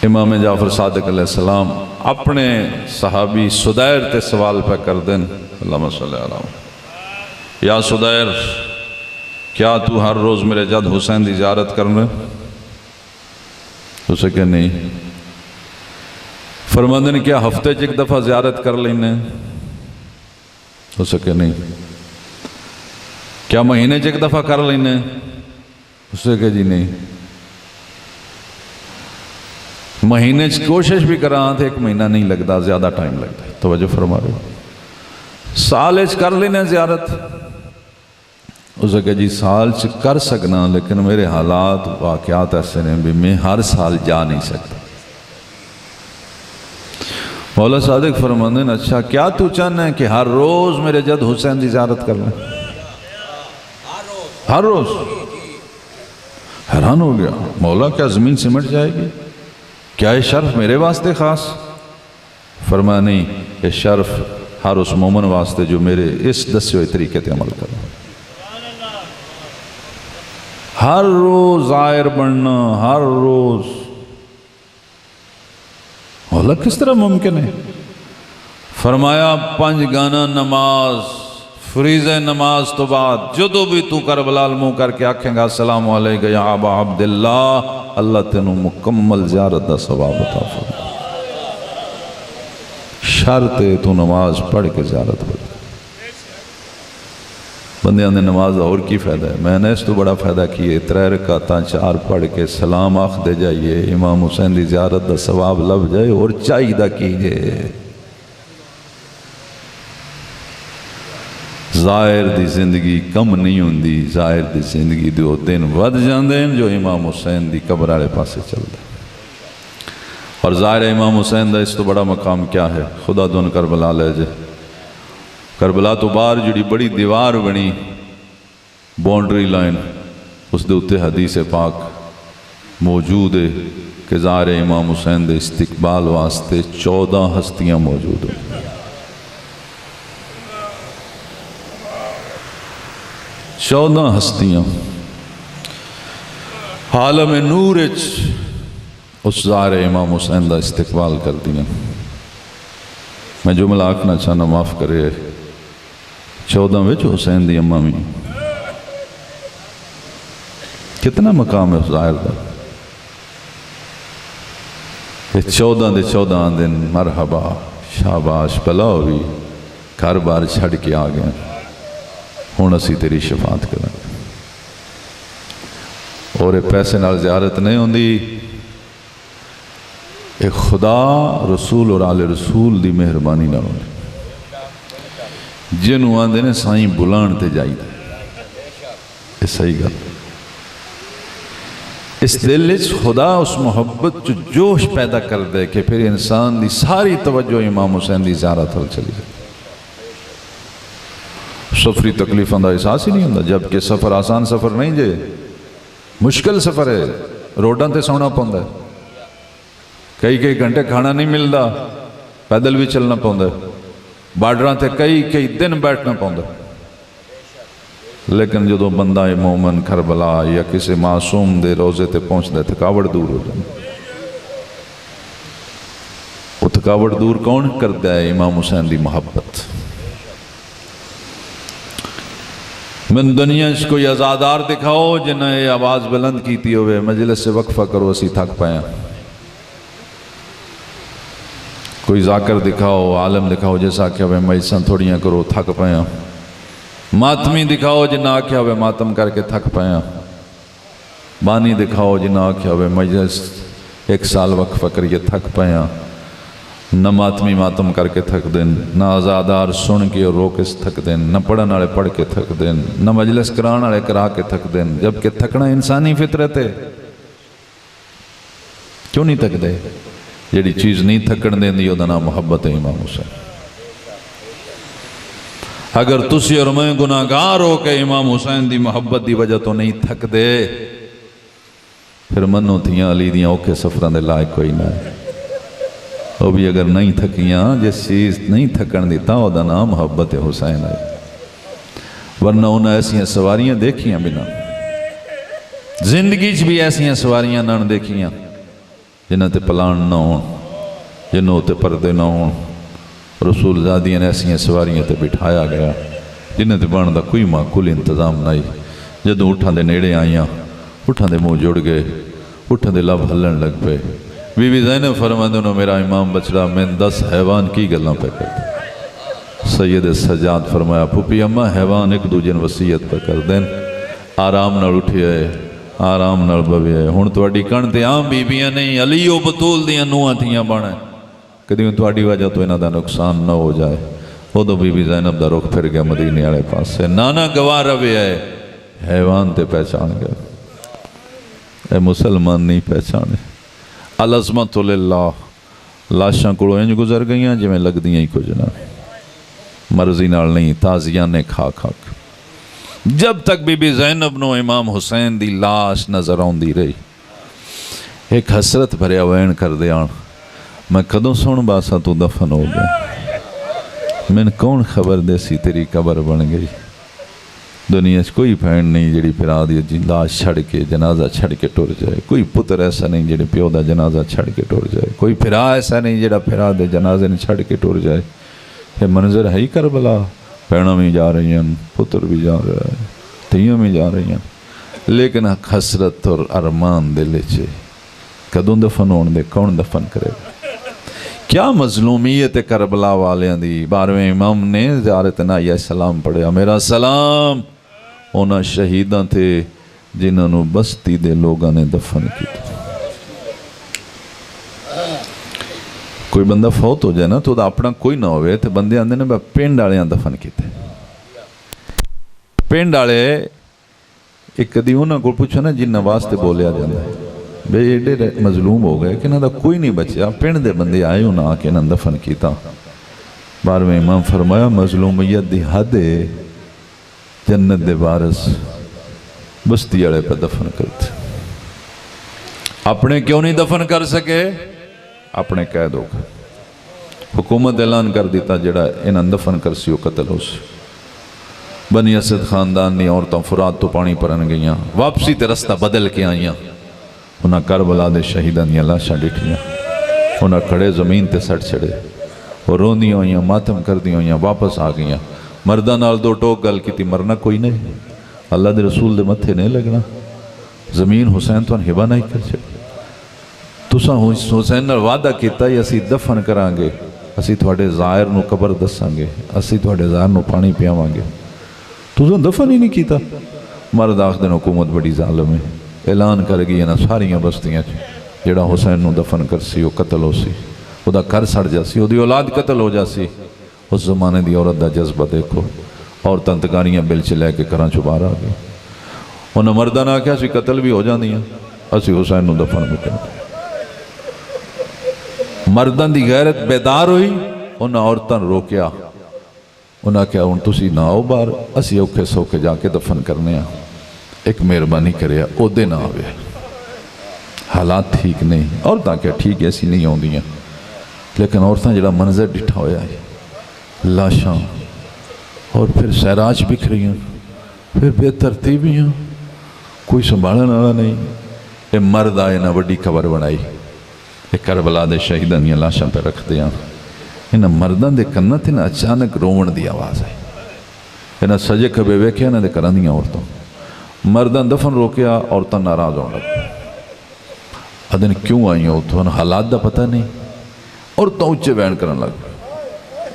امام جعفر صادق علیہ السلام اپنے صحابی سدیر تے سوال پہ کر دیں، اللہم صلی اللہ علیہ وسلم، یا سدیر کیا تو ہر روز میرے جد حسین دی زیارت کرنے؟ اسے کہ نہیں۔ فرماندے نے کیا ہفتے ایک دفعہ زیارت کر لینے؟ ہو سکے نہیں۔ کیا مہینے ایک دفعہ کر لینے؟ ہو سکے جی نہیں۔ مہینے کوشش بھی کراں تھے، 1 مہینہ نہیں لگتا، زیادہ ٹائم لگتا ہے۔ توجہ فرما رہے ہو، سال کر لینے زیارت؟ ہو سکے جی سال کر سکنا، لیکن میرے حالات واقعات ایسے ہیں بھی میں ہر سال جا نہیں سکتا۔ مولا صادق فرماندے ہیں اچھا کیا تو چاہنا ہے کہ ہر روز میرے جد حسین دی زیارت کر لیں؟ ہر روز؟ حیران ہو گیا، مولا کیا زمین سمٹ جائے گی؟ کیا یہ شرف میرے واسطے خاص؟ فرمایا نہیں، یہ شرف ہر اس مومن واسطے جو میرے اس دسے ہوئے طریقے تے عمل کرنا۔ ہر روز زائر بننا، ہر روز، مولا کس طرح ممکن ہے؟ فرمایا 5 گانا نماز، فریض نماز تو بعد جدو بھی تو کربلا منہ کر کے آکھیں گا السلام علیکم یا ابا عبداللہ، اللہ تینوں مکمل زیارت دا ثواب عطا فرمائے۔ شرط ہے تو نماز پڑھ کے زیارت پڑھ۔ بندیاں نے نماز اور کی فائدہ ہے؟ میں نے اس تو بڑا فائدہ کیے 3 رکعتاں 4 پڑھ کے سلام آخ دے جائیے، امام حسین دی زیارت دا ثواب لب جائے، اور چاہی دا کیجئے۔ ظاہر دی زندگی کم نہیں ہوندی، ظاہر دی زندگی دو دن ود جاندے ہیں جو امام حسین دی قبر والے پاسے چل دے۔ اور ظاہر امام حسین دا اس تو بڑا مقام کیا ہے؟ خدا دون کربلا لے جے، کربلا تو باہر جڑی بڑی دیوار بنی، باؤنڈری لائن، اس دے اتے حدیث پاک موجود ہے کہ ظاہر امام حسین دے استقبال واسطے 14 ہستیاں موجود ہیں۔ 14 ہستیاں عالم نور اس ظاہر امام حسین دا استقبال کر دیا۔ میں جملہ آکھنا چاہنا معاف کرے، 14 وچ حسین دی اماں میں کتنا مقام ہے ظاہر دا؟ یہ 14 دے 14 دن مرحبا شاباش بلا ہوئی، گھر بار چھڑ کے آ گئے، ہون اسی تیری شفاعت کریں۔ اور یہ پیسے نال زیارت نہیں ہوندی، ایک خدا رسول اور آل رسول دی مہربانی نہ ہوندی۔ جنہوں آندے نے سائیں بلان تے جائی دے، یہ صحیح گا۔ اس دل اس خدا اس محبت جو جوش پیدا کر دے کہ پھر انسان دی ساری توجہ امام حسین دی زیارت ہل چلی جائے۔ سفری تکلیفوں کا احساس ہی نہیں ہوتا، جبکہ سفر آسان سفر نہیں جے، مشکل سفر ہے، روڈاں تے سونا پوندا ہے، کئی گھنٹے کھانا نہیں ملتا، پیدل بھی چلنا پوندا ہے، بارڈراں تے کئی دن بیٹھنا پوندا ہے۔ لیکن جدو بندہ مومن کربلا یا کسی معصوم دے روزے تے پہنچتا ہے، تھکاوٹ دور ہو جاتی۔ وہ تھکاوٹ دور کون کرتا ہے؟ امام حسین دی محبت۔ من دنیا اس کوئی ازادار دکھاؤ جنہیں یہ آواز بلند کیتی ہوئے مجلس سے وقفہ کرو اسی تھک پایا، کوئی ذاکر دکھاؤ، عالم دکھاؤ جیسا کہ ہوئے مجلساں تھوڑیاں کرو تھک پایا، ماتمی دکھاؤ جنہیں آکھیا ہوئے ماتم کر کے تھک پایا، بانی دکھاؤ جنہیں آکھیا ہوئے مجلس 1 سال وقفہ کریے تھک پایا، نہ ماتمی ماتم کر کے تھک دین، نہ آزادار سن کے اور رو کے تھک دین، نہ پڑھن والے پڑھ کے تھک دین، نہ مجلس کران والے کرا کے تھک دین، جبکہ تھکنا انسانی فطرت ہے۔ کیوں نہیں تھک دے؟ جیڑی چیز نہیں تھکن دین دی وہ نام محبت ہے امام حسین۔ اگر تسی اور میں گناہگار ہو کہ امام حسین دی محبت دی وجہ تو نہیں تھک دے، پھر منو تھیاں علی دیاں اوکھے سفران دے لائق کوئی نہ ہے۔ وہ بھی اگر نہیں تھکیاں، جس چیز نہیں تھکن دیتا وہ دا نام محبت حسین ہے، ورنہ انہیں ایسیاں سواریاں دیکھیاں بنا، زندگی بھی ایسیاں سواریاں نہ دیکھیاں جنہاں تے پلان نہ ہون، جنہوں تے پردے نہ ہون۔ رسول زادیاں نے ایسیاں سواریاں تے بٹھایا گیا جنہاں تے بان دا کوئی معقول انتظام نہیں۔ جدوں اٹھاں دے نیڑے آئیاں، اٹھاں دے منہ جڑ گئے، اٹھاں دے لب ہلن لگ پے۔ بی بی زینب فرماندے انہوں میرا امام بچڑا میں 10 حیوان کی گلاں پہ کرتے۔ سید سجاد فرمایا پھوپی اماں حیوان ایک دوجن وصیت پہ کر دین، آرام نال اٹھے آئے، آرام نال بوے آئے۔ ہون تو اڈی کن تے عام بی بیاں نہیں، علی و بطول دیاں نوہاں تھیاں بانے، کدیوں تو اڈی وجہ تو انہاں دا نقصان نہ ہو جائے۔ وہ تو بی بی زینب دا رخ پھر گیا مدینے والے پاس سے، نانا گواہ روے آئے، حیوان تے پہچان گئے، اے مسلمان نہیں پہچانے۔ العظمت للہ، لاشاں کڑوں انج گزر گئیاں جو میں لگ دیاں ہی کچھ نہ، مرضی نال نہیں، تازیاں نے کھا کے۔ جب تک بی بی زینب نو امام حسین دی لاش نظر آن دی رہی، ایک حسرت بھریا وین کر دیاں، میں کدوں سن باسا تو دفن ہو گیا، میں کون خبر دے سی تیری قبر بن گئی۔ دنیا سے کوئی بھین نہیں جڑی پھرا دی لاش چھڑ کے جنازہ چھڑ کے ٹور جائے، کوئی پتر ایسا نہیں جڑے پیو دا جنازہ چھڑ کے ٹور جائے، کوئی پھرا ایسا نہیں جڑا پھرا دے جنازے نے چھڑ کے ٹور جائے۔ یہ منظر ہے ہی کربلا، بھیناں بھی جا رہی ہیں، پتر بھی جا رہا ہے، تھیاں بھی جا رہی ہیں، لیکن حسرت اور ارمان دل چھے کدوں دفن ہون دے، کون دفن کرے گا؟ کیا مظلومیت کربلا والیاں دی۔ 12ویں امام نے زیارت نائیہ سلام پڑھیا، میرا سلام اونا شہیداں تھے جنہاں نو بستی دے لوگاں نے دفن کی تھی۔ کوئی بندہ فوت ہو جائے نا تو دا اپنا کوئی نہ ہوئے تو بندے آندے نے پینڈ آلیاں دفن کی تھے۔ پینڈ آلے ایک دیوں نا کو پوچھو نا جن واسطے بولیا جاندہ ہے، بے ایڈے مظلوم ہو گئے کہ نہ دا کوئی نہیں بچیا، پینڈ دے بندے آئے انہاں آکے نہ دفن کیتا۔ 12ویں امام فرمایا مظلومیت دی حد جنت دے وارث بستی والے پہ دفن کرتے۔ اپنے کیوں نہیں دفن کر سکے؟ اپنے قید ہو گئے، حکومت اعلان کر دیتا جڑا انہاں دفن کر سی وہ قتل ہو سی۔ بنی اسد خاندان نے عورتوں فرات تو پانی پرن گئیاں، واپسی تے رستہ بدل کے آئیاں، انہاں کربلا دے شہیدان دیا لاشاں ڈٹھیاں، انہاں کھڑے زمین تے سٹ چھڑے، وہ روندیاں ہوئیاں، ماتم کر دیاں ہوئیاں، واپس آ گئیاں۔ مردہ نال دو ٹوک گل کی تھی، مرنا کوئی نہیں، اللہ دے رسول دے متھے نہیں لگنا، زمین حسین تو ہبا نہیں کر چھڑے۔ تساں حسین نال وعدہ کیتا ہے اسی دفن کران گے، اسی تھوڑے ظاہر نو قبر دساں گے، اسی تھوڑے ظاہر نو پانی پیاواں گے، تساں دفن ہی نہیں کیتا۔ مرد آخ دن حکومت بڑی ظالم ہے، اعلان کر گئی نا ساریاں بستیاں جڑا حسین نو دفن کر سی وہ قتل ہو سی، وہ دا کر سڑ جا سی، وہ دی اولاد قتل ہو جا سی۔ اس زمانے دی عورت دا جذبہ دیکھو، اور تنتگاریاں بل چلے کے کراں چبار آ گئے، انہاں مردہ نہ کیا سی قتل بھی ہو جاندیاں، اسی حسین نو دفن بھی کرتے۔ مردان دی غیرت بیدار ہوئی، انہاں عورتاں روکیا، انہاں کہا ہن تسی نہ آؤ باہر، اسی اوکھے سوکھے جا کے دفن کرنے ہاں، ایک مہربانی کریا او دے نہ آوے، حالات ٹھیک نہیں، عورتاں کیا ٹھیک ایسی نہیں ہوندیاں، لیکن عورتاں جڑا منظر ڈٹھا ہویا ہے، لاشاں اور پھر سیراج بکھ رہی ہیں، پھر بے ترتیبیاں، کوئی سنبھالن والا نہیں، یہ مرد آئے نہ وڈی قبر بنائی، یہ کربلا دے شہیداں دیاں لاشاں پہ رکھ دیاں، انہاں مردان دے کناں تے نہ اچانک روون دی آواز ہے، انہاں سجے کبے ویکھیا نہ دے کران دیاں عورتوں، مردان دفن روکیا، عورتاں ناراض ہونا، ادن کیوں آئیں ہو تو حالات دا پتہ نہیں، عورتاں اچھے بیان کرن لگ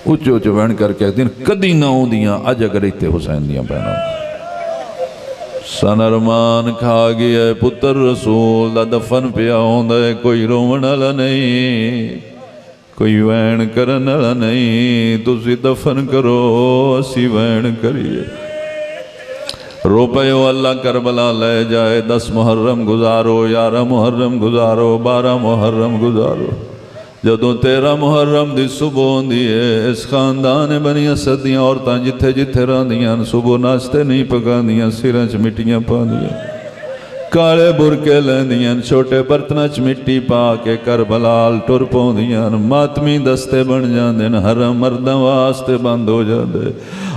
اچھے بیان کر کے دن کدی نہ ہوں دیاں اج اگر ایتے حسین دیاں پہنا سن ارمان کھا گیا ہے پتر رسول دا دفن پیا ہوں دے، کوئی رومن والا نہیں، کوئی وین کرن والا نہیں، تسی دفن کرو اسی وین کریے، رو پیو اللہ کربلا لے جائے، 10 محرم گزارو، 11 محرم گزارو، 12 محرم گزارو، جدوں 13 محرم دی صبح ہوندی ہے، اس خاندان بنی اسد دیاں عورتاں جتھے جتھے رہندیاں صبح ناشتے نہیں پکاندیاں، سراں چ مٹیاں پاندیاں، کالے برکے لیندیاں، چھوٹے برتناں چ مٹی پا کے کربلال ٹر پوندیاں، ماتمی دستے بن جاندے، حرم مرداں واسطے بند ہو جاندے،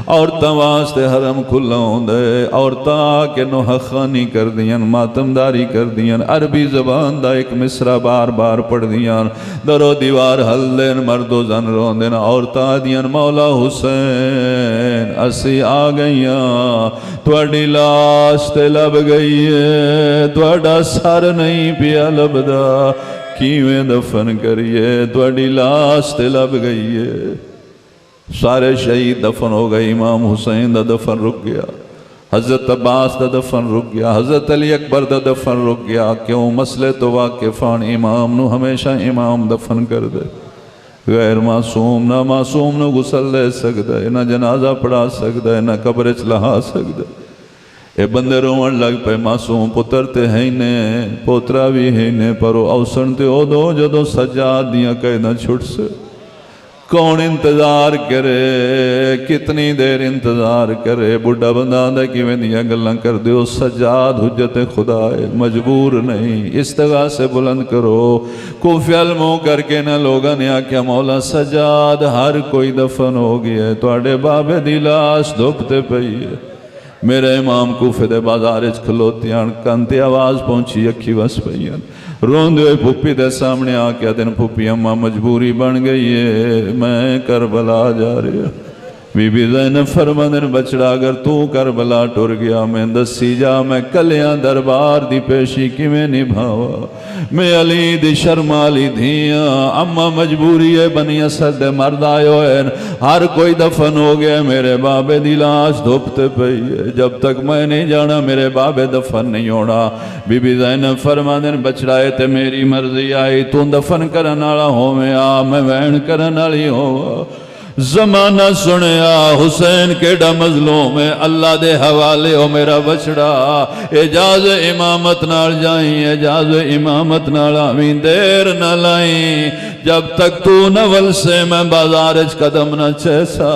عورتاں واسطے حرم کھلا ہوندے، عورتاں آ کے نوحہ خوانی کر دیاں، ماتمداری کر دیاں، عربی زبان دا ایک مصرع بار بار پڑھ دیاں، درو دیوار حل دین، مرد و زن رون دین، عورتاں دیاں مولا حسین اسی آ گئیاں، تواڈی لاش تے لب گئی ہے، تواڈا سر نہیں پیا لبدا، کیویں دفن کریے، تواڈی لاش تے لب گئی ہے، سارے شہید دفن ہو گئے، امام حسین دا دفن رک گیا، حضرت عباس دا دفن رک گیا، حضرت علی اکبر دا دفن رک گیا، کیوں مسئلے تو واقفان امام نو ہمیشہ امام دفن کر دے، غیر معصوم نہ معصوم نو غسل لے سکتا ہے، نہ جنازہ پڑھا سکتا ہے، نہ قبر چلہا سکتا ہے، اے بندے روان لگ پہ معصوم پتر تے ہیں نے پوترا بھی ہیں نے پرو اوسن تے او دو جدو سجاد دیاں قیداں چھٹ سے، کون انتظار کرے، کتنی دیر انتظار کرے، بڑھا بندہ دے کی میں دیا گلہ کر دیو، سجاد حجت خدا ہے، مجبور نہیں، استغاث سے بلند کرو، کوفی علموں کر کے نہ لوگا نے آکیا مولا سجاد ہر کوئی دفن ہو گیا ہے، توڑے بابے دی لاش دھوپتے پئی ہے، میرے امام کوفے دے بازارج کھلوتیاں کانتے آواز پہنچی اکھی بس پئیاں، روندے ہوئے پھوپی دے سامنے آکیا دن پھوپی اماں مجبوری بن گئی ہے، میں کربلا جا رہا، بی بی زینب فرماندن بچڑا اگر تو کربلا ٹر گیا میں دسی جا میں کلیاں دربار دی پیشی کی میں نبھاوا، میں علی دی شرمالی دھیاں، اما مجبوری ہے بنی اسد دے مرد آئے ہوئے، ہر کوئی دفن ہو گیا، میرے بابے دی لاش دھوپتے پئی ہے، جب تک میں نہیں جانا میرے بابے دفن نہیں ہونا، بی بی زینب فرماندن بچڑائے تے میری مرضی آئی، تو دفن کرنالا ہو میں آ، میں وین کرنالی ہو، زمانہ سنیا حسین کیڑا مظلوم ہے، اللہ دے حوالے ہو میرا بچڑا، اجاز امامت نال جائیں، اجاز امامت نال آمین، دیر نہ لائیں، جب تک تو نول سے میں بازارج قدم نہ چیسا،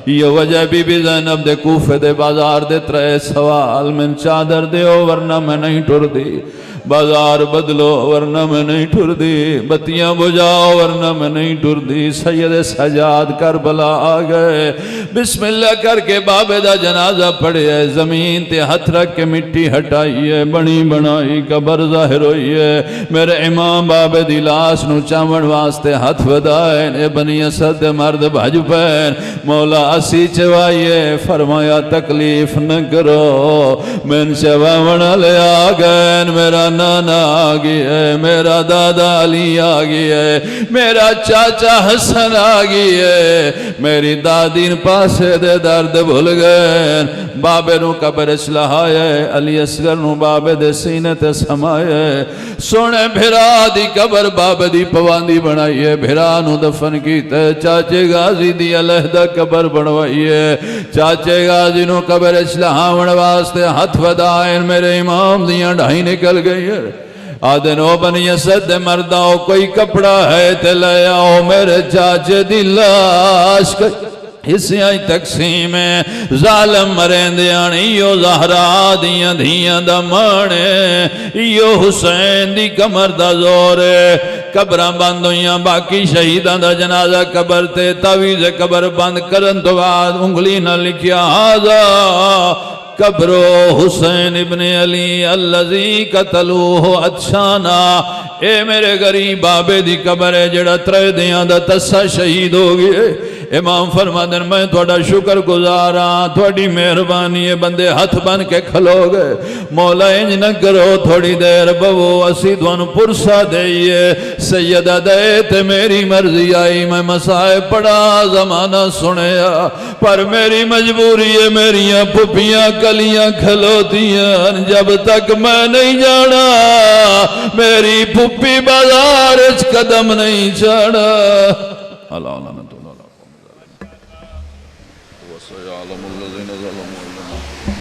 یہ وجہ بی بی زینب دے کوفے دے بازار دے ترے سوال، من چادر دے ہو ورنہ میں نہیں ٹر دی، بازار بدلو ورنہ میں نہیں ٹر دی، بتیاں بجاؤ ورنہ میں نہیں ٹر دی، سید سجاد کربلا آ گئے، بسم اللہ کر کے بابے دا جنازہ پڑھے، زمین تے ہتھ رکھ کے مٹی ہٹائیے، بنی بنائی قبر ظاہر ہوئیے، میرے امام بابے دی لاش نو چاون واسطے ہتھ ودائیں، اے بنی اسد مرد بھج پین، مولا اسی چوائیے، فرمایا تکلیف نہ کرو، من چواون لے آگئن، میرا نانا آگئی ہے، میرا دادا علی آگئی ہے، میرا چاچا حسن آگئی ہے، میری دادین پاسے دے درد بھول گئے، بابے نو قبر اچلہائے، علی اصغر نو بابے دے سینے تے سمائے، سونے بھرا دی قبر بابے دی پواندی بنائیے، بھرا نو دفن کیتے، چاچے غازی دی علیحدہ قبر بنوائیے، چاچے غازی نو قبر اچلہاون واسطے ہتھ ودائیں، میرے امام دیاں ڈھائی نکل گئی، آدن او بنی اسد مرداؤ کوئی کپڑا ہے تے لے آؤ، میرے چاچے دی لاش حصے تقسیم ظالم مرندے ایو زہرا دیاں دھیاں دا مانے ایو حسین دی کمر دا زور قبراں بند ہویاں باقی شہیداں دا جنازہ قبر تے تعویذ قبر بند کرن تو بعد انگلی نہ لکھیا ہاذا قبر حسین ابن علی الذی قتلوہ اتشانا اے میرے غریب بابے دی قبر ہے جڑا ترے دیاں دا تسا شہید ہو گئے امام فرمادن میں تھوڑا شکر گزاراں تھوڑی مہربانی ہے بندے ہاتھ بن کے کھلو گئے مولا انج نہ کرو تھوڑی دیر بہو اسی دوانو پرسا دئیے سیدہ دے تے میری مرضی آئی میں مسائے پڑا زمانہ سنیا پر میری مجبوری ہے میریاں پھپیاں کلیاں کھلوتیاں جب تک میں نہیں جانا میری پھپی بازار اچ قدم نہیں چڑھا اللہ